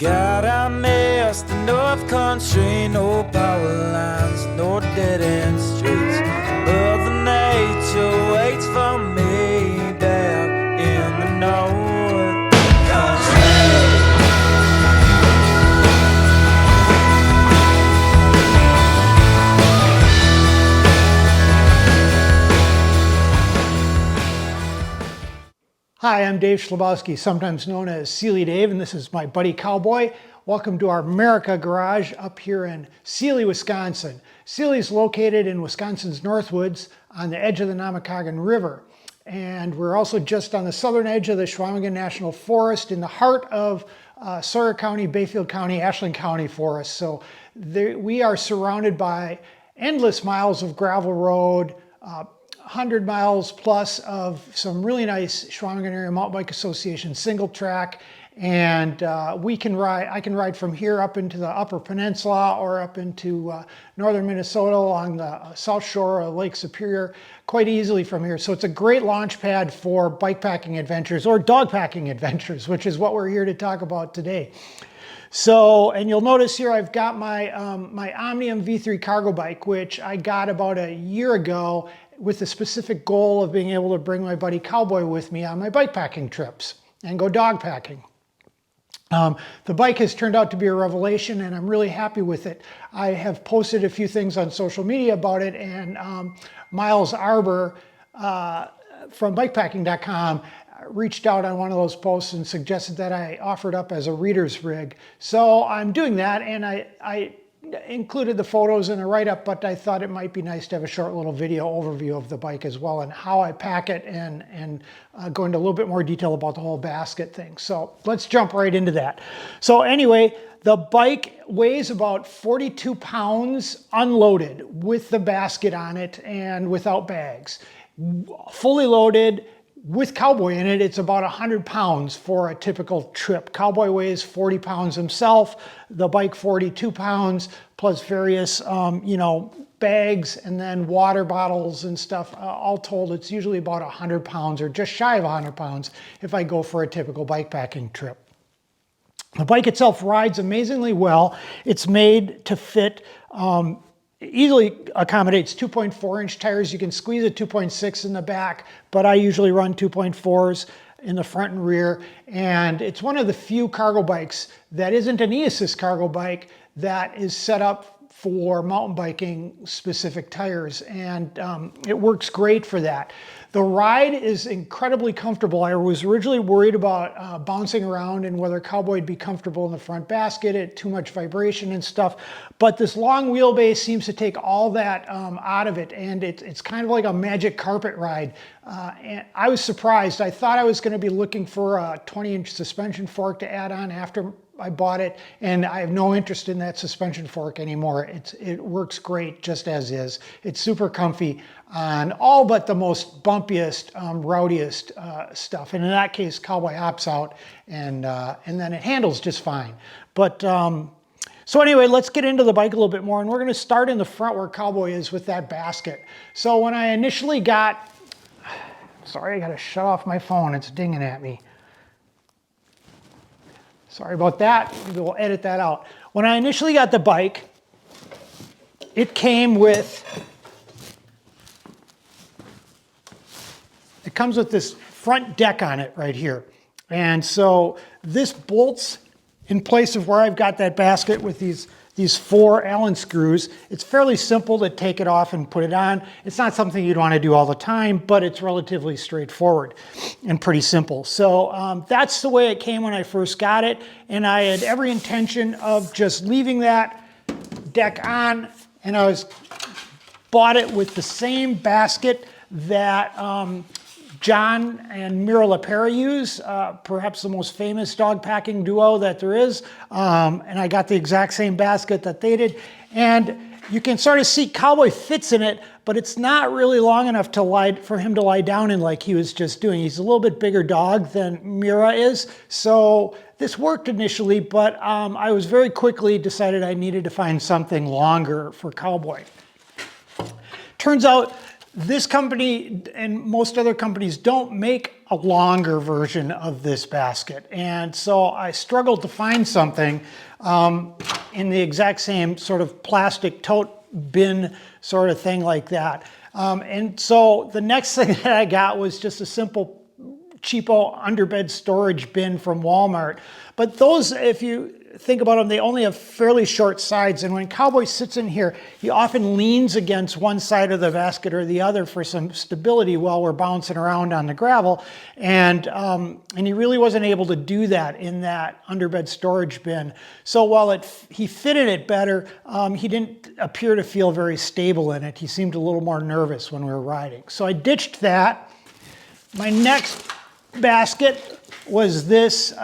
God, I miss the North Country, no power lines, no dead-end streets. Mother Nature waits for me back in the North Country. Hi, I'm Dave Schlabowski, sometimes known as Sealy Dave, and this is my buddy Cowboy. Welcome to our America Garage up here in Sealy, Wisconsin. Sealy is located in Wisconsin's Northwoods on the edge of the Namakagon River. And we're also just on the southern edge of the Chequamegon National Forest in the heart of Sawyer County, Bayfield County, Ashland County forest. So we are surrounded by endless miles of gravel road, 100 miles plus of some really nice Chequamegon Area Mountain Bike Association single track, and I can ride from here up into the Upper Peninsula or up into northern Minnesota along the south shore of Lake Superior quite easily from here. So it's a great launch pad for bike packing adventures or dog packing adventures, which is what we're here to talk about today. So, and you'll notice here I've got my my Omnium V3 Cargo bike, which I got about a year ago with the specific goal of being able to bring my buddy Cowboy with me on my bike packing trips and go dog packing. The bike has turned out to be a revelation, and I'm really happy with it. I have posted a few things on social media about it, and Miles Arbor from bikepacking.com reached out on one of those posts and suggested that I offer it up as a reader's rig. So I'm doing that, and I included the photos in a write-up, but I thought it might be nice to have a short little video overview of the bike as well and how I pack it, and go into a little bit more detail about the whole basket thing. So let's jump right into that. So anyway, the bike weighs about 42 pounds unloaded with the basket on it and without bags. Fully loaded with Cowboy in it, it's about 100 pounds for a typical trip. Cowboy weighs 40 pounds himself, the bike 42 pounds, plus various, bags and then water bottles and stuff. All told, it's usually about 100 pounds or just shy of 100 pounds if I go for a typical bike packing trip. The bike itself rides amazingly well. It's made to fit easily accommodates 2.4 inch tires. You can squeeze a 2.6 in the back, but I usually run 2.4s in the front and rear. And it's one of the few cargo bikes that isn't an e-assist cargo bike that is set up for mountain biking specific tires. And it works great for that. The ride is incredibly comfortable. I was originally worried about bouncing around and whether Cowboy would be comfortable in the front basket, at too much vibration and stuff. But this long wheelbase seems to take all that out of it, and it's kind of like a magic carpet ride. And I was surprised. I thought I was going to be looking for a 20-inch suspension fork to add on after I bought it, and I have no interest in that suspension fork anymore. It works great just as is. It's super comfy on all but the most bumpiest, rowdiest stuff. And in that case, Cowboy hops out, and then it handles just fine. But so anyway, let's get into the bike a little bit more, and we're going to start in the front where Cowboy is with that basket. So when I initially got, sorry, I got to shut off my phone. It's dinging at me. Sorry about that. Maybe we'll edit that out. When I initially got the bike, it comes with this front deck on it right here. And so this bolts in place of where I've got that basket with these 4 Allen screws. It's fairly simple to take it off and put it on. It's not something you'd want to do all the time, but it's relatively straightforward and pretty simple. So that's the way it came when I first got it. And I had every intention of just leaving that deck on, and I bought it with the same basket that John and Mira LaPera use, perhaps the most famous dog packing duo that there is. And I got the exact same basket that they did. And you can sort of see Cowboy fits in it, but it's not really long enough for him to lie down in like he was just doing. He's a little bit bigger dog than Mira is. So this worked initially, but I was very quickly decided I needed to find something longer for Cowboy. Turns out This company and most other companies don't make a longer version of this basket. And so I struggled to find something in the exact same sort of plastic tote bin sort of thing like that. And so the next thing that I got was just a simple cheapo underbed storage bin from Walmart. But those, if you think about them, they only have fairly short sides. And when Cowboy sits in here, he often leans against one side of the basket or the other for some stability while we're bouncing around on the gravel. And he really wasn't able to do that in that underbed storage bin. So while he fitted it better, he didn't appear to feel very stable in it. He seemed a little more nervous when we were riding. So I ditched that. My next basket was this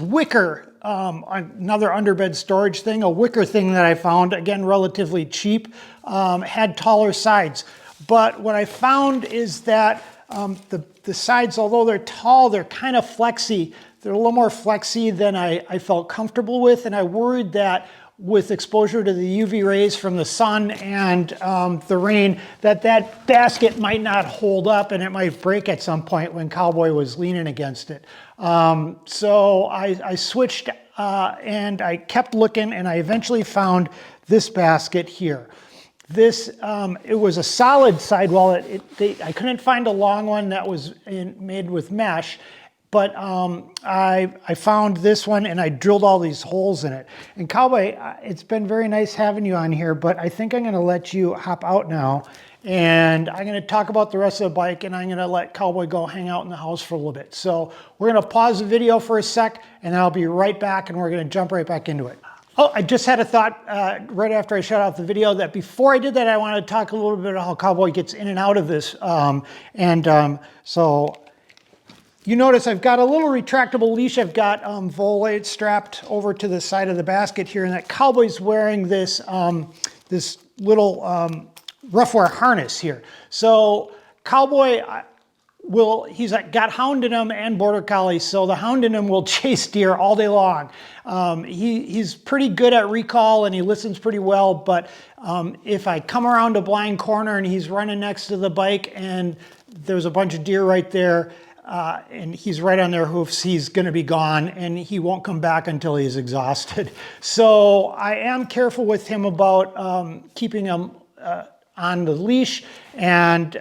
wicker, another underbed storage thing, a wicker thing that I found, again, relatively cheap, had taller sides. But what I found is that the sides, although they're tall, they're kind of flexy. They're a little more flexy than I felt comfortable with, and I worried that with exposure to the UV rays from the sun and the rain, that basket might not hold up and it might break at some point when Cowboy was leaning against it. So I switched and I kept looking, and I eventually found this basket here. This, it was a solid sidewall. I couldn't find a long one that was made with mesh. But I found this one, and I drilled all these holes in it. And Cowboy, it's been very nice having you on here, but I think I'm going to let you hop out now. And I'm going to talk about the rest of the bike, and I'm going to let Cowboy go hang out in the house for a little bit. So we're going to pause the video for a sec, and then I'll be right back, and we're going to jump right back into it. Oh, I just had a thought right after I shut off the video that before I did that, I wanted to talk a little bit about how Cowboy gets in and out of this. So you notice I've got a little retractable leash. I've got volate strapped over to the side of the basket here, and that Cowboy's wearing this, this little rough wear harness here. So Cowboy he's got hound in him and border collie, so the hound in him will chase deer all day long. He's pretty good at recall and he listens pretty well, but if I come around a blind corner and he's running next to the bike and there's a bunch of deer right there, and he's right on their hoofs, he's going to be gone and he won't come back until he's exhausted. So I am careful with him about keeping him on the leash and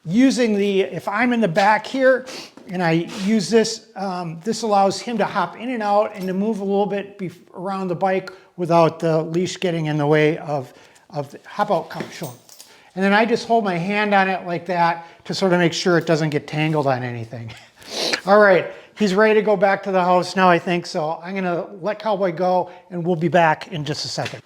using if I'm in the back here and I use this, this allows him to hop in and out and to move a little bit around the bike without the leash getting in the way of hop out, come, show him. And then I just hold my hand on it like that to sort of make sure it doesn't get tangled on anything. All right, he's ready to go back to the house now, I think. So I'm gonna let Cowboy go and we'll be back in just a second.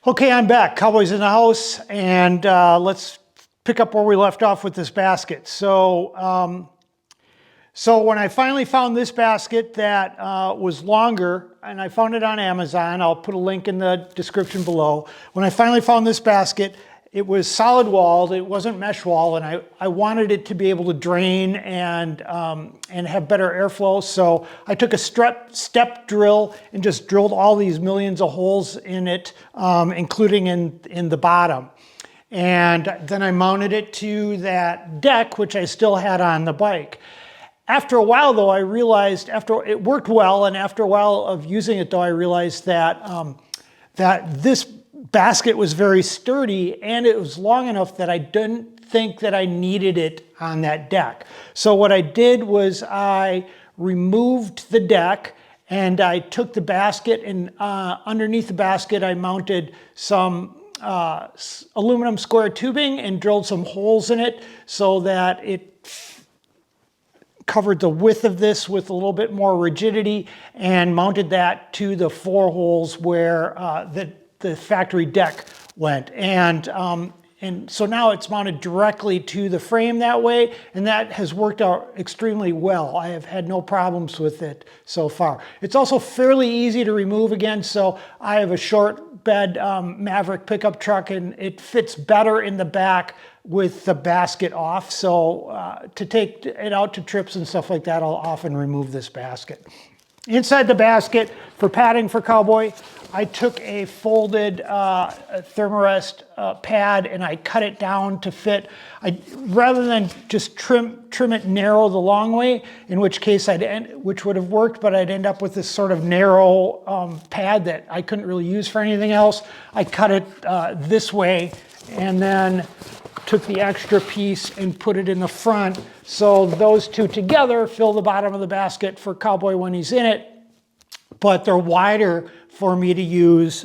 Okay, I'm back. Cowboy's in the house, and let's pick up where we left off with this basket. So, so when I finally found this basket that was longer, and I found it on Amazon, I'll put a link in the description below. When I finally found this basket, it was solid walled, it wasn't mesh wall, and I wanted it to be able to drain and have better airflow. So I took a step drill and just drilled all these millions of holes in it, including in the bottom. And then I mounted it to that deck, which I still had on the bike. After a while, though, I realized it worked well, and after a while of using it, though, I realized that that this basket was very sturdy and it was long enough that I didn't think that I needed it on that deck. So what I did was I removed the deck and I took the basket, and underneath the basket I mounted some aluminum square tubing and drilled some holes in it so that it covered the width of this with a little bit more rigidity, and mounted that to the 4 holes where the factory deck went. And so now it's mounted directly to the frame that way, and that has worked out extremely well. I have had no problems with it so far. It's also fairly easy to remove again, so I have a short bed Maverick pickup truck, and it fits better in the back with the basket off. So to take it out to trips and stuff like that, I'll often remove this basket. Inside the basket for padding for Cowboy, I took a folded Thermarest pad and I cut it down to fit. Rather than just trim it narrow the long way, in which case which would have worked, but I'd end up with this sort of narrow pad that I couldn't really use for anything else. I cut it this way and then took the extra piece and put it in the front. So those two together fill the bottom of the basket for Cowboy when he's in it, but they're wider for me to use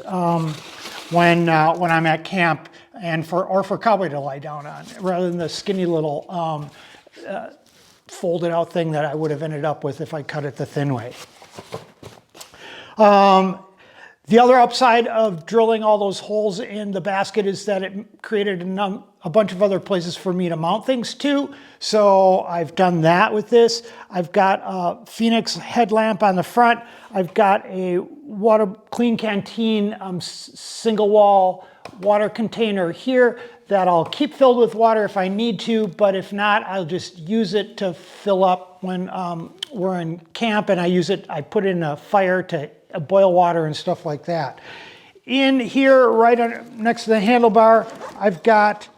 when I'm at camp and for Cowboy to lie down on, rather than the skinny little folded out thing that I would have ended up with if I cut it the thin way. The other upside of drilling all those holes in the basket is that it created a bunch of other places for me to mount things to. So I've done that with this. I've got a Phoenix headlamp on the front. I've got a Clean Canteen single wall water container here that I'll keep filled with water if I need to, but if not, I'll just use it to fill up when we're in camp, and I put in a fire to boil water and stuff like that. In here, right next to the handlebar, I've got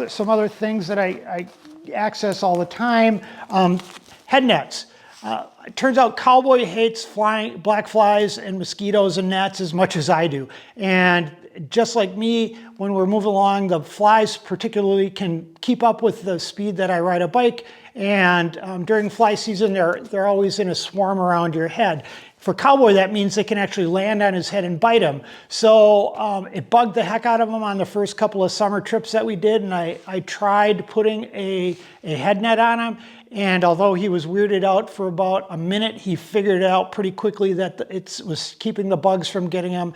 some other things that I access all the time. Head nets. It turns out Cowboy hates black flies and mosquitoes and gnats as much as I do. And just like me, when we're moving along, the flies particularly can keep up with the speed that I ride a bike. And during fly season, they're always in a swarm around your head. For Cowboy, that means they can actually land on his head and bite him. So it bugged the heck out of him on the first couple of summer trips that we did, and I tried putting a head net on him, and although he was weirded out for about a minute, he figured out pretty quickly that it was keeping the bugs from getting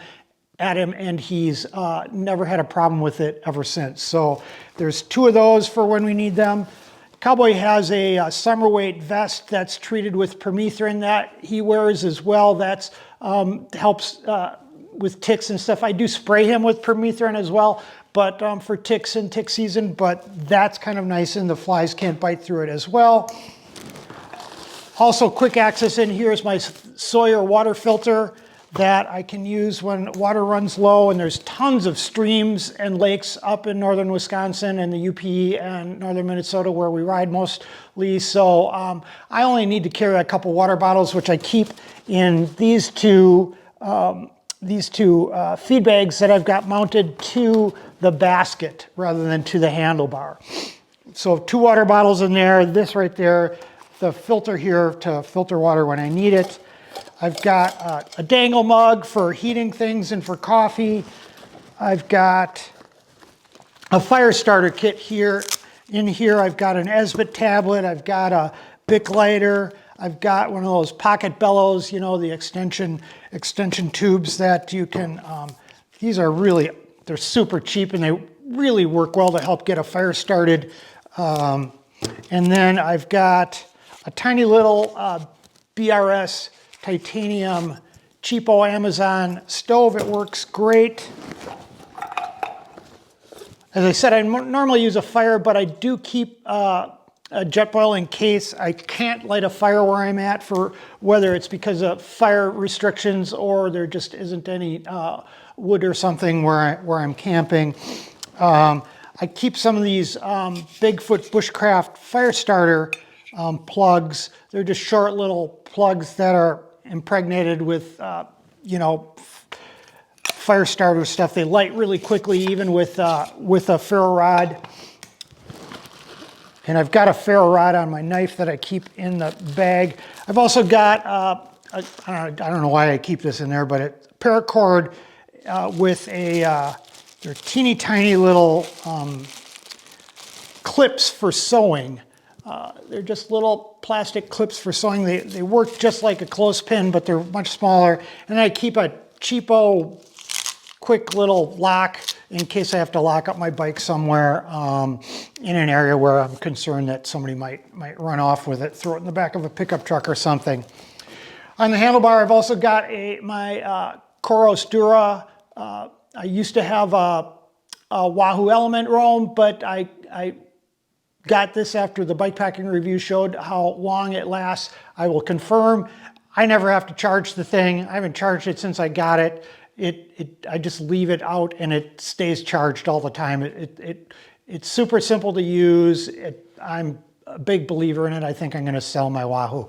at him, and he's never had a problem with it ever since. So there's 2 of those for when we need them. Cowboy has a summer weight vest that's treated with permethrin that he wears as well. That helps with ticks and stuff. I do spray him with permethrin as well, but for ticks and tick season, but that's kind of nice and the flies can't bite through it as well. Also, quick access in here is my Sawyer water filter that I can use when water runs low, and there's tons of streams and lakes up in northern Wisconsin and the UP and northern Minnesota where we ride mostly. So I only need to carry a couple water bottles, which I keep in these two feed bags that I've got mounted to the basket rather than to the handlebar. So 2 water bottles in there, this right there, the filter here to filter water when I need it. I've got a dangle mug for heating things and for coffee. I've got a fire starter kit here. In here I've got an Esbit tablet. I've got a Bic lighter. I've got one of those pocket bellows, you know, the extension tubes that you can, they're super cheap and they really work well to help get a fire started. And then I've got a tiny little BRS titanium cheapo Amazon stove. It works great. As I said, I normally use a fire, but I do keep a jet boil in case I can't light a fire where I'm at, for whether it's because of fire restrictions or there just isn't any wood or something where I'm camping. I keep some of these Bigfoot Bushcraft fire starter plugs. They're just short little plugs that are impregnated with, fire starter stuff. They light really quickly, even with a ferro rod. And I've got a ferro rod on my knife that I keep in the bag. I've also got, I don't know why I keep this in there, but a paracord with they're teeny tiny little clips for sewing. They're just little plastic clips for sewing. They work just like a clothespin, but they're much smaller. And I keep a cheapo, quick little lock in case I have to lock up my bike somewhere in an area where I'm concerned that somebody might run off with it, throw it in the back of a pickup truck or something. On the handlebar, I've also got my Coros Dura. I used to have a Wahoo Element Roam, but I got this after the bike packing review showed how long it lasts. I will confirm I never have to charge the thing. I haven't charged it since I got it. I just leave it out and it stays charged all the time. It's super simple to use. I'm a big believer in it. I think I'm going to sell my Wahoo.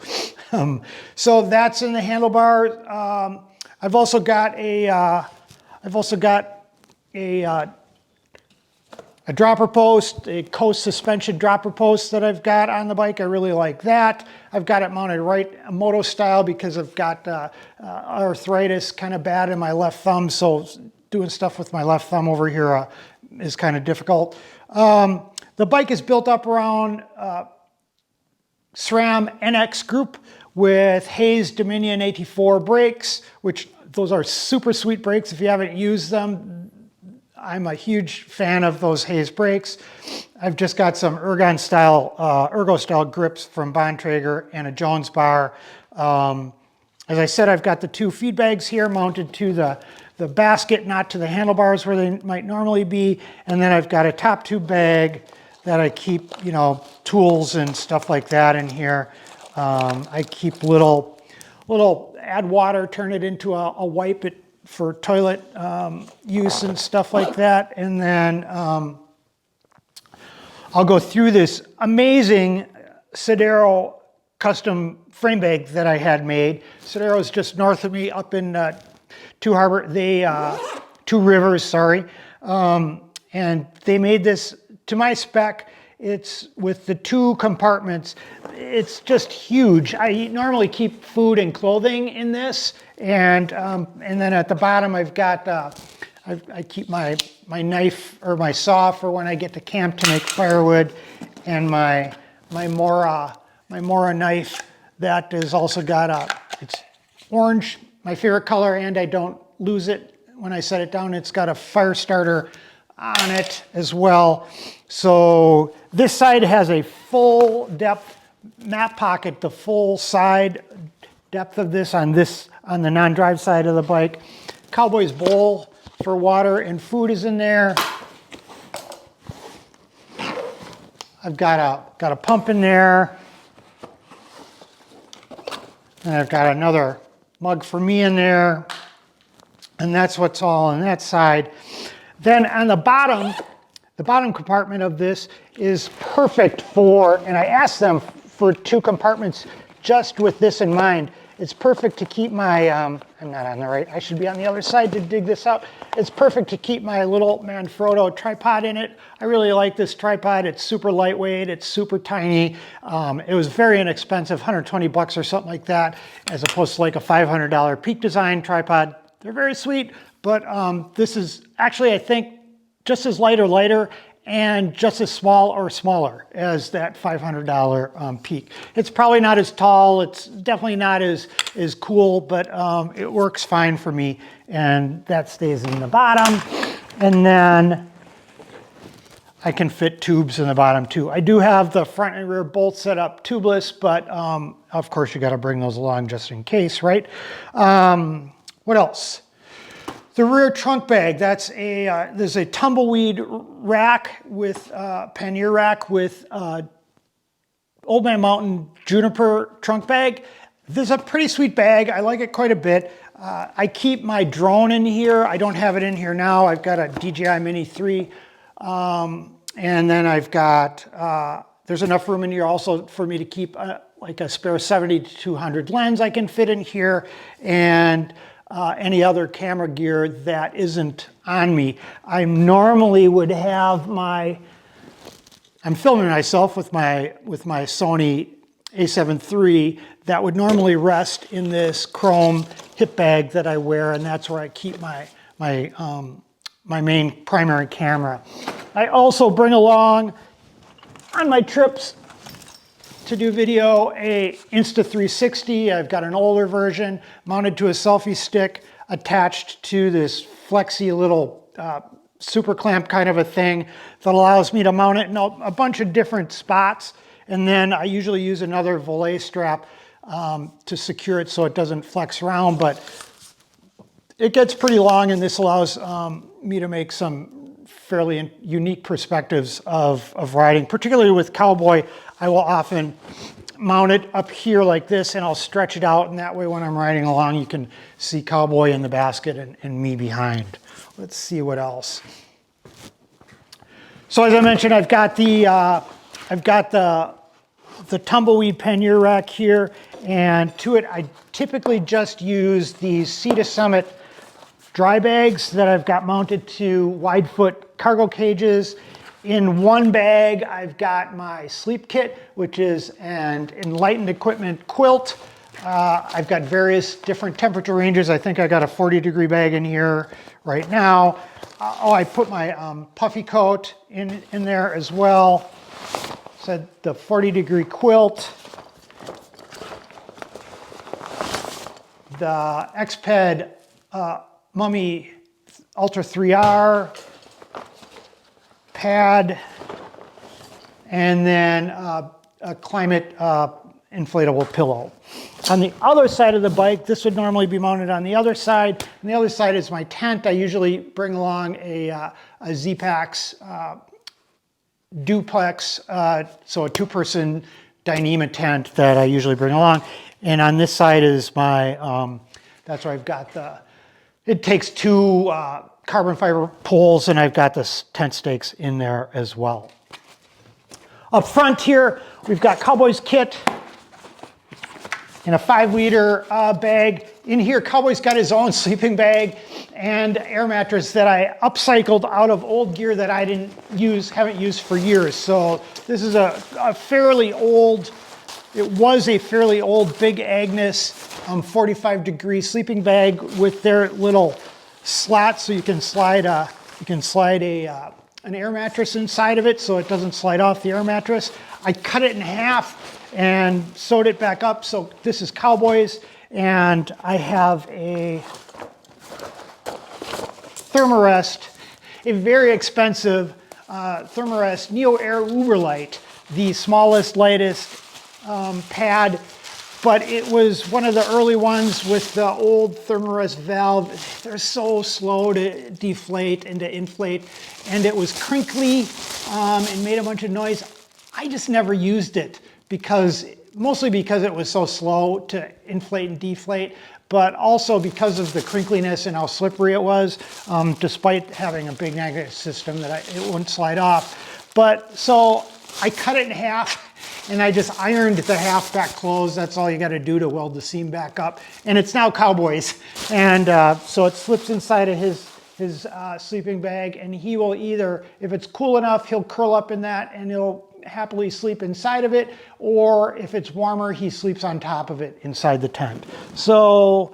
So that's in the handlebar. I've also got a dropper post, a Coast suspension dropper post that I've got on the bike. I really like that. I've got it mounted right moto style because I've got arthritis kind of bad in my left thumb, so doing stuff with my left thumb over here is kind of difficult. The bike is built up around SRAM NX group with Hayes Dominion 84 brakes, which those are super sweet brakes. If you haven't used them, I'm a huge fan of those Hayes brakes. I've just got some ergo style grips from Bontrager and a Jones bar. As I said, I've got the 2 feed bags here mounted to the basket, not to the handlebars where they might normally be. And then I've got a top tube bag that I keep, tools and stuff like that in here. I keep little add water, turn it into a wipe for toilet use and stuff like that. And then I'll go through this amazing Sodero custom frame bag that I had made. Sodero is just north of me up in Two Rivers, sorry. And they made this to my spec. It's with the 2 compartments. It's just huge. I normally keep food and clothing in this, and then at the bottom I've got I keep my knife or my saw for when I get to camp to make firewood, and my Mora knife that is also got it's orange, my favorite color, and I don't lose it when I set it down. It's got a fire starter on it as well. So this side has a full depth map pocket, the full side depth of this on the non-drive side of the bike. Cowboy's bowl for water and food is in there. I've got a pump in there. And I've got another mug for me in there. And that's what's all on that side. Then on the bottom compartment of this is perfect for, and I asked them for 2 compartments just with this in mind. It's perfect to keep my, I'm not on the right, I should be on the other side to dig this out. It's perfect to keep my little Manfrotto tripod in it. I really like this tripod. It's super lightweight, it's super tiny. It was very inexpensive, 120 bucks or something like that, as opposed to like a $500 Peak Design tripod. They're very sweet, but this is actually, I think, just as light or lighter and just as small or smaller as that $500 Peak. It's probably not as tall, it's definitely not as cool, but it works fine for me, and that stays in the bottom. And then I can fit tubes in the bottom too. I do have the front and rear bolts set up tubeless, but of course you gotta bring those along just in case, right? What else? The rear trunk bag, there's a tumbleweed rack with pannier rack with Old Man Mountain juniper trunk bag. This is a pretty sweet bag. I like it quite a bit. I keep my drone in here. I don't have it in here now. I've got a DJI Mini 3. And then I've got, there's enough room in here also for me to keep like a spare 70-200 lens I can fit in here, and any other camera gear that isn't on me. I normally would have I'm filming myself with my Sony a7 III that would normally rest in this chrome hip bag that I wear, and that's where I keep my main primary camera. I also bring along on my trips to do video a Insta360. I've got an older version mounted to a selfie stick attached to this flexy little super clamp kind of a thing that allows me to mount it in a bunch of different spots. And then I usually use another volet strap to secure it so it doesn't flex around, but it gets pretty long, and this allows me to make some fairly unique perspectives of riding. Particularly with Cowboy, I will often mount it up here like this, and I'll stretch it out, and that way when I'm riding along you can see Cowboy in the basket and me behind. Let's see what else. So as I mentioned, I've got the tumbleweed pannier rack here, and to it I typically just use these Sea to Summit dry bags that I've got mounted to wide foot cargo cages. In one bag I've got my sleep kit, which is an Enlightened Equipment quilt. I've got various different temperature ranges. I think I got a 40-degree bag in here right now. I put my puffy coat in there as well. So the 40-degree quilt, the Xped Mummy Ultra 3R pad, and then a Climate inflatable pillow. On the other side of the bike, this would normally be mounted on the other side. On the other side is my tent. I usually bring along a Z-Packs duplex, so a two-person Dyneema tent that I usually bring along. And on this side is my, that's where I've got it takes two carbon fiber poles, and I've got the tent stakes in there as well. Up front here, we've got Cowboy's kit in a 5-liter bag. In here, Cowboy's got his own sleeping bag and air mattress that I upcycled out of old gear that I haven't used for years. So this is a fairly old, it was a fairly old Big Agnes 45-degree sleeping bag with their little slot, so you can slide an air mattress inside of it so it doesn't slide off the air mattress. I cut it in half and sewed it back up. So this is Cowboy's, and I have a Thermarest, a very expensive Thermarest Neo Air Uberlight, the smallest, lightest pad, but it was one of the early ones with the old Thermarest valve. They're so slow to deflate and to inflate, and it was crinkly and made a bunch of noise. I just never used it mostly because it was so slow to inflate and deflate, but also because of the crinkliness and how slippery it was, despite having a big magnet system that it wouldn't slide off. But so I cut it in half, and I just ironed the half back closed. That's all you got to do to weld the seam back up. And it's now Cowboy's. And so it slips inside of his sleeping bag, and he will either, if it's cool enough, he'll curl up in that and he'll happily sleep inside of it, or if it's warmer, he sleeps on top of it inside the tent. So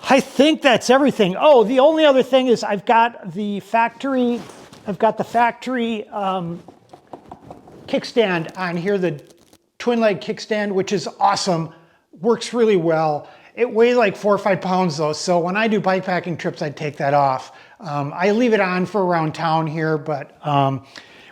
I think that's everything. Oh, the only other thing is I've got the factory kickstand on here, the twin leg kickstand, which is awesome, works really well. It weighs like 4 or 5 pounds though, so when I do bike packing trips, I take that off. I leave it on for around town here, but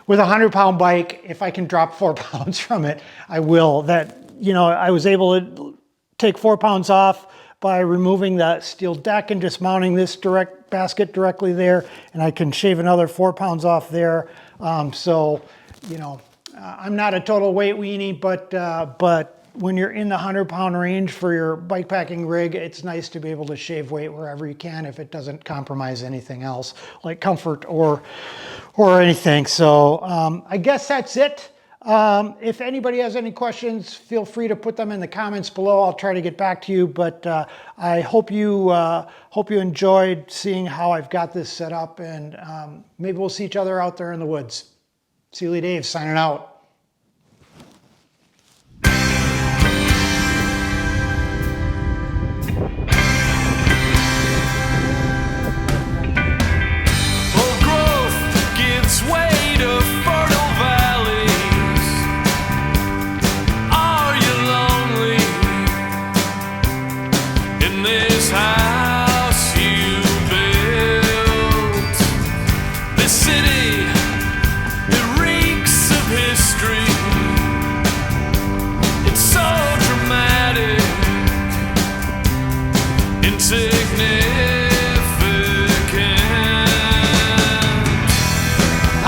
with a 100-pound bike, if I can drop 4 pounds from it, I will. I was able to take 4 pounds off by removing that steel deck and just mounting this direct basket directly there, and I can shave another 4 pounds off there. I'm not a total weight weenie, but when you're in the 100-pound range for your bike packing rig, it's nice to be able to shave weight wherever you can if it doesn't compromise anything else, like comfort or anything. So I guess that's it. If anybody has any questions, feel free to put them in the comments below. I'll try to get back to you, but I hope you enjoyed seeing how I've got this set up, and maybe we'll see each other out there in the woods. Sealy Dave signing out.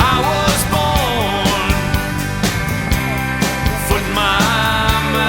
I was born, foot my mouth.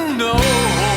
know.